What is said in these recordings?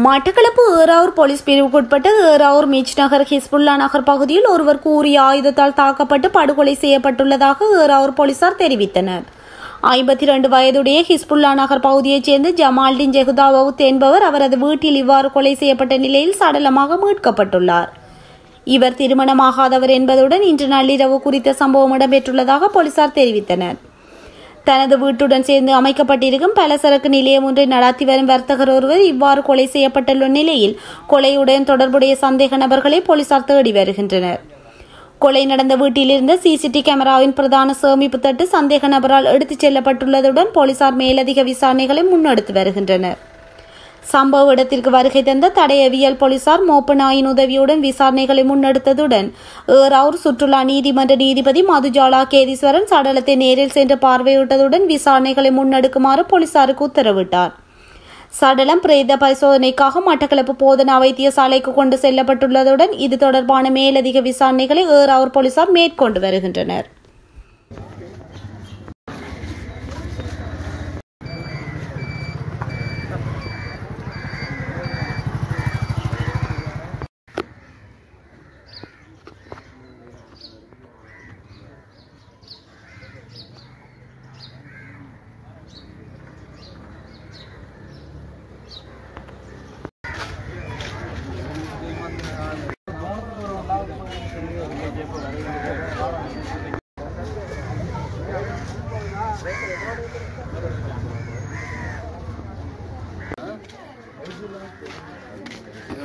Batticaloa Eravur police பிரிவுக்குட்பட்ட ஏறாவூர் மீச் நகர் Hezbollah நகர் பகுதியில் ஒருவர் கூறிய ஆயுதத்தால் தாக்கப்பட்டு படுகொலை செய்யப்பட்டுள்ளதாக ஏறாவூர் போலீசார் தெரிவித்தனர். 52 வயதுடைய ஹிஸ்புல்லா நகர் பகுதியைச் சேர்ந்த ஜமால்டின் ஜெகுதாவவுத் என்பவர் அவரது வீட்டில் இவ்வாறு கொலை செய்யப்பட்ட நிலையில் சடலமாக மீட்கப்பட்டுள்ளார். இவர் திருமணமாகாதவர் என்பதுடன் இன்று நள்ளிரவு குறித்த சம்பவம் இடம்பெற்றுள்ளதாக போலீசார் தெரிவித்தனர். தனது வீட்டுடன் சேர்ந்து அமைக்கப்பட்டிருக்கும் பலசரக்கு நிலையம் ஒன்றை நடத்தி வரும் வர்த்தகர் ஒருவர் இவ்வாறு கொலை செய்யப்பட்டுள்ள நிலையில் கொலையுடன் தொடர்புடைய சந்தேக நபர்களை போலீசார் தேடி வருகின்றனர். கொலை நடந்த வீட்டிலிருந்த சிசிடிவி கேமராவின் பிரதான சேமிப்பு தட்டு சந்தேக நபரால் எடுத்துச் செல்லப்பட்டுள்ளதுடன் போலீசார் மேலதிக விசாரணைகளை முன்னெடுத்து வருகின்றனர். சம்பவ இடத்திற்கு வருகை தந்த தடயவியல் போலீசார் மோப்ப நாயின் உதவியுடன் விசாரணைகளை முன்னெடுத்ததுடன் ஏறாவூர் சுற்றுலா நீதிமன்ற நீதிபதி மதுஜாலா கேதீஸ்வரன் சடலத்தை நேரில் சென்று பார்வையிட்டதுடன் விசாரணைகளை முன்னெடுக்குமாறு போலீசாருக்கு உத்தரவிட்டார். சடலம் பிரேத பரிசோதனைக்காக மட்டக்களப்பு போதனா வைத்தியசாலைக்கு கொண்டு செல்லப்பட்டுள்ளதுடன் இது தொடர்பான மேலதிக விசாரணைகளை ஏறாவூர் போலீசார் மேற்கொண்டு வருகின்றனர்.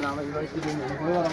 நாம